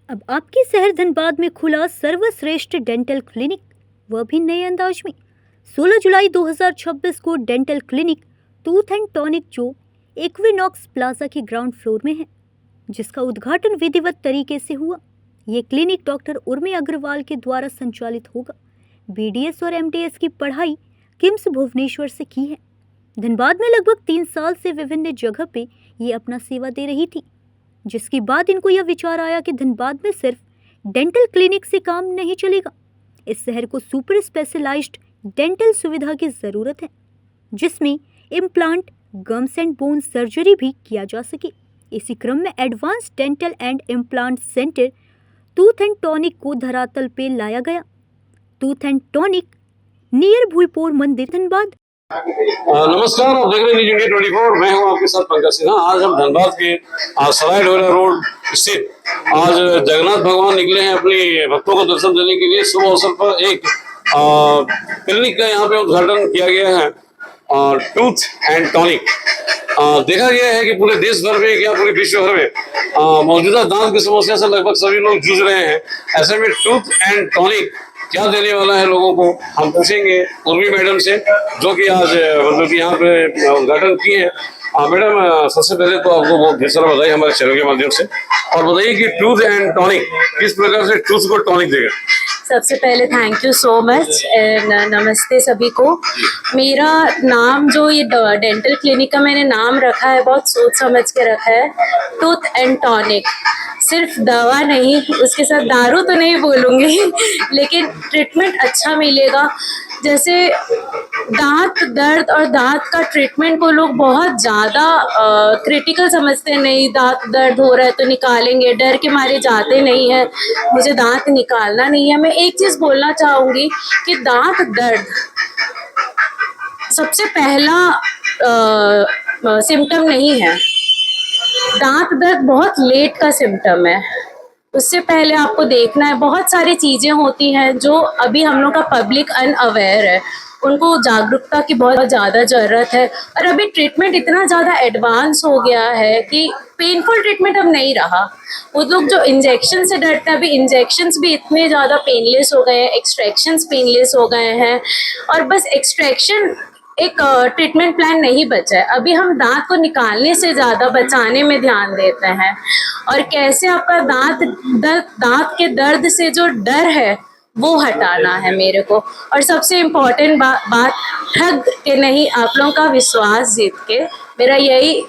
अब आपके शहर धनबाद में खुला सर्वश्रेष्ठ डेंटल क्लिनिक, वह भी नए अंदाज में। 16 जुलाई 2026 को dental clinic tooth and tonic जो इक्विनॉक्स प्लाजा के ग्राउंड फ्लोर में है, जिसका उद्घाटन विधिवत तरीके से हुआ। ये क्लिनिक डॉक्टर उर्मी अग्रवाल के द्वारा संचालित होगा। BDS और MDS की पढ़ाई किम्स भुवनेश्वर से की है। धनबाद में लगभग 3 साल से विभिन्न जगह पे ये अपना सेवा दे रही थी, जिसके बाद इनको यह विचार आया कि धनबाद में सिर्फ डेंटल क्लिनिक से काम नहीं चलेगा। इस शहर को सुपर स्पेशलाइज्ड डेंटल सुविधा की ज़रूरत है, जिसमें implant, gums and bone surgery भी किया जा सके। इसी क्रम में advance dental and implant centre tooth and tonic को धरातल पे लाया गया। टूथ एंड टॉनिक नियर भूलपुर मंदिर, धनबाद। नमस्कार, आप देख रहे हैं न्यूज़ इंडिया 24। मैं हूं आपके साथ पंकज सिन्हा। आज हम धनबाद के सराय ढोला रोड स्थित आज जगन्नाथ भगवान निकले हैं अपने भक्तों को दर्शन देने के लिए। शुभ अवसर पर एक क्लिनिक का यहाँ पे उद्घाटन किया गया है, टूथ एंड टॉनिक। देखा गया है कि पूरे देश भर में या पूरे विश्व भर में मौजूदा दांत की समस्या से लगभग सभी लोग जूझ रहे हैं। ऐसे में टूथ एंड टॉनिक क्या देने वाला है लोगों को, हम पूछेंगे उर्मी मैडम से, जो कि आज मतलब कि यहाँ पे उद्घाटन किए हैं। मैडम, सबसे पहले तो आपको बहुत ढेर सारा बधाई हमारे चैनल के माध्यम से, और बताइए कि टूथ एंड टॉनिक किस प्रकार से टूथ को टॉनिक देगा। सबसे पहले थैंक यू सो मच, नमस्ते सभी को। मेरा नाम जो ये डेंटल क्लिनिक का मैंने नाम रखा है, बहुत सोच समझ के रखा है, टूथ एंड टॉनिक। सिर्फ दवा नहीं, उसके साथ दारू तो नहीं बोलूँगी, लेकिन ट्रीटमेंट अच्छा मिलेगा। जैसे दांत दर्द और दांत का ट्रीटमेंट को लोग बहुत ज़्यादा क्रिटिकल समझते हैं। नहीं, दांत दर्द हो रहा है तो निकालेंगे, डर के मारे जाते नहीं है, मुझे दांत निकालना नहीं है। मैं एक चीज़ बोलना चाहूँगी कि दांत दर्द सबसे पहला सिम्टम नहीं है। दांत दर्द बहुत लेट का सिम्टम है। उससे पहले आपको देखना है, बहुत सारी चीज़ें होती हैं जो अभी हम लोग का पब्लिक अनअवेयर है, उनको जागरूकता की बहुत ज़्यादा ज़रूरत है। और अभी ट्रीटमेंट इतना ज़्यादा एडवांस हो गया है कि पेनफुल ट्रीटमेंट अब नहीं रहा। वो लोग जो इंजेक्शन से डरते हैं, अभी इंजेक्शंस भी इतने ज़्यादा पेनलेस हो गए हैं, एक्सट्रैक्शंस पेनलेस हो गए हैं, और बस एक्सट्रैक्शन एक ट्रीटमेंट प्लान नहीं बचा है। अभी हम दांत को निकालने से ज़्यादा बचाने में ध्यान देते हैं, और कैसे आपका दांत के दर्द से जो डर है वो हटाना है मेरे को। और सबसे इम्पोर्टेंट बात, ठग के नहीं, आप लोगों का विश्वास जीत के। मेरा यही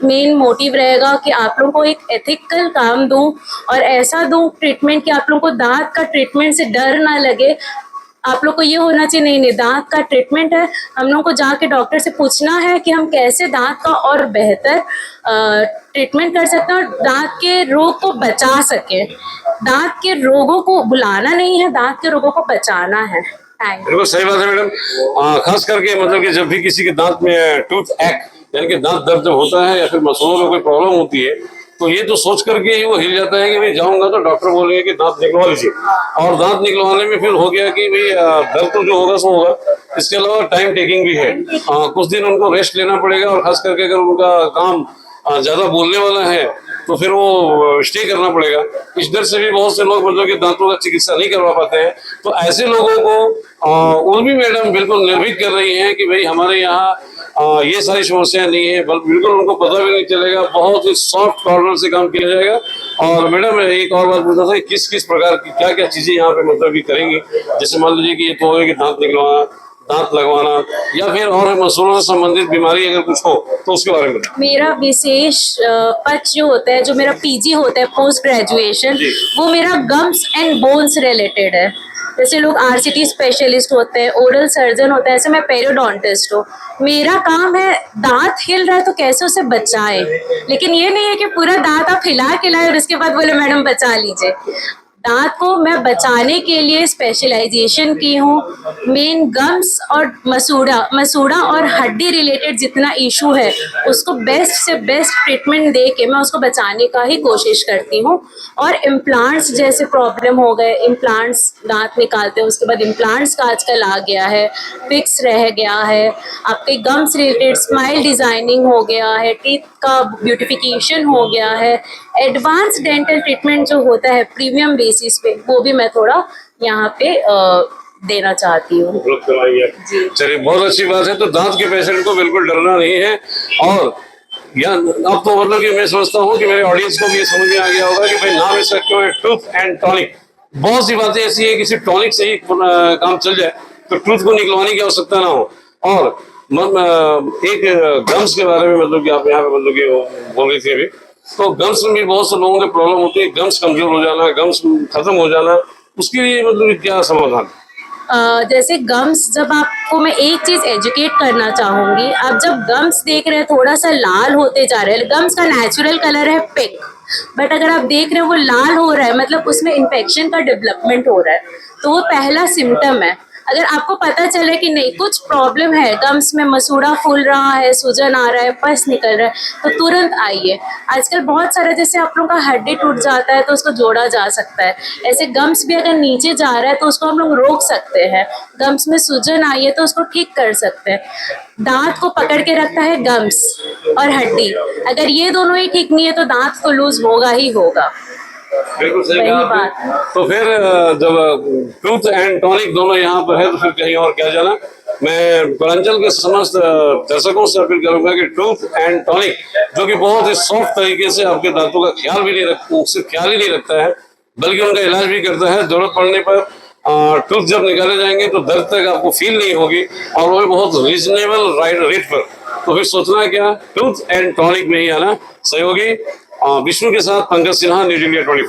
मेन मोटिव रहेगा कि आप लोगों को एक एथिकल काम दूं, और ऐसा दूं ट्रीटमेंट कि आप लोगों को दांत का ट्रीटमेंट से डर ना लगे। आप लोग को ये होना चाहिए, नहीं नहीं, दांत का ट्रीटमेंट है, हम लोग को जाके डॉक्टर से पूछना है कि हम कैसे दांत का और बेहतर ट्रीटमेंट कर सकते हैं और दांत के रोग को बचा सके। दांत के रोगों को बुलाना नहीं है, दांत के रोगों को बचाना है। बिल्कुल सही बात है मैडम। खास करके मतलब कि जब भी किसी के दांत में टूथ एक यानी कि दांत दर्द जब होता है या फिर मसूड़ों में कोई प्रॉब्लम होती है, तो ये तो सोच करके ही वो हिल जाता है कि भाई जाऊंगा तो डॉक्टर बोलेंगे कि दांत निकलवा लीजिए, और दांत निकलवाने में फिर हो गया कि भाई दर्द तो जो होगा सो होगा, इसके अलावा टाइम टेकिंग भी है। कुछ दिन उनको रेस्ट लेना पड़ेगा, और खास करके अगर उनका काम ज्यादा बोलने वाला है तो फिर वो स्टे करना पड़ेगा। इस डर से भी बहुत से लोग मतलब कि दांतों का चिकित्सा नहीं करवा पाते हैं। तो ऐसे लोगों को उर्मी मैडम बिल्कुल निर्भीक कर रही हैं कि भाई हमारे यहाँ ये सारी समस्याएं नहीं है, बिल्कुल उनको पता भी नहीं चलेगा, बहुत ही सॉफ्ट कॉर्नर से काम किया जाएगा। और मैडम, एक और बात पूछना था, किस किस प्रकार की क्या क्या चीजें यहाँ पे मतलब कि करेंगी? जैसे मान लीजिए कि ये तो होगा कि दांत निकलवाना, दांत लगवाना, या फिर और मसूड़ों से संबंधित बीमारी अगर कुछ हो तो उसके बारे में। मेरा विशेष पक्ष जो होता है, जो मेरा PG होता है, पोस्ट ग्रेजुएशन, वो मेरा गम्स एंड बोन्स रिलेटेड है। जैसे लोग RCT स्पेशलिस्ट होते हैं, ओरल सर्जन होता है, ऐसे मैं पेरियोडोंटिस्ट हूँ। मेरा काम है दांत हिल रहा है तो कैसे उसे बचाएं, लेकिन ये नहीं है कि पूरा दांत आप हिला के लाए और उसके बाद बोले मैडम बचा लीजिए। दांत को मैं बचाने के लिए स्पेशलाइजेशन की हूँ। मेन गम्स और मसूड़ा और हड्डी रिलेटेड जितना इशू है, उसको बेस्ट से बेस्ट ट्रीटमेंट दे के मैं उसको बचाने का ही कोशिश करती हूँ। और इम्प्लांट्स जैसे प्रॉब्लम हो गए, इम्प्लांट्स दांत निकालते हैं उसके बाद इम्प्लांट्स का आजकल आ गया है, फिक्स रह गया है। आपके गम्स रिलेटेड स्माइल डिजाइनिंग हो गया है, टीथ का ब्यूटिफिकेशन हो गया है, एडवांस डेंटल ट्रीटमेंट जो होता है प्रीमियम बेसिस पे, वो भी मैं थोड़ा यहाँ पे देना चाहती हूँ। उपलब्ध कराएंगे। चलिए, बहुत अच्छी बात है। तो दांत के पेशेंट को बिल्कुल डरना नहीं है। और या अब तो मतलब कि मैं समझता हूँ कि मेरे ऑडियंस को भी ये समझ में आ गया होगा कि भाई नाम इसका क्यों है टूथ एंड टॉनिक। बहुत सी बातें ऐसी है कि सिर्फ टॉनिक से ही काम चल जाए तो टूथ को निकलवाने की आवश्यकता ना हो। और एक गम्स के बारे में मतलब कि आप यहाँ पे मतलब कि बोल रही थी अभी, तो गम्स में भी बहुत से लोगों की प्रॉब्लम होती है। गम्स कमजोर हो जाना, गम्स खत्म हो जाना, उसके लिए मतलब क्या समाधान? जैसे गम्स, जब आपको मैं एक चीज एजुकेट करना चाहूंगी, आप जब गम्स देख रहे हैं थोड़ा सा लाल होते जा रहे हैं, गम्स का नेचुरल कलर है पिंक, बट अगर आप देख रहे हो वो लाल हो रहा है, मतलब उसमें इन्फेक्शन का डेवलपमेंट हो रहा है, तो वो पहला सिम्टम है। अगर आपको पता चले कि नहीं कुछ प्रॉब्लम है, गम्स में मसूड़ा फूल रहा है, सूजन आ रहा है, पस निकल रहा है, तो तुरंत आइए। आजकल बहुत सारा, जैसे आप लोगों का हड्डी टूट जाता है तो उसको जोड़ा जा सकता है, ऐसे गम्स भी अगर नीचे जा रहा है तो उसको हम लोग रोक सकते हैं। गम्स में सूजन आई है तो उसको ठीक कर सकते हैं। दांत को पकड़ के रखता है गम्स और हड्डी, अगर ये दोनों ही ठीक नहीं है तो दांत तो लूज होगा ही होगा। बिल्कुल सही वही कहा आपने। बात। तो फिर जब टूथ एंड टॉनिक दोनों यहाँ पर है तो फिर कहीं और क्या जाना। मैं पूर्वांचल के समस्त दर्शकों से अपील करूंगा कि टूथ एंड टॉनिक, जो कि बहुत ही सॉफ्ट तरीके से आपके दांतों का ख्याल भी नहीं रखता, सिर्फ ख्याल ही नहीं रखता है बल्कि उनका इलाज भी करता है। जरूरत पड़ने पर टूथ जब निकाले जाएंगे तो दर्द तक आपको फील नहीं होगी, और वो भी बहुत रीजनेबल रेट पर। तो फिर सोचना है क्या, टूथ एंड टॉनिक में ही आना। सहयोगी विष्णु के साथ पंकज सिन्हा, न्यूज इंडिया 24।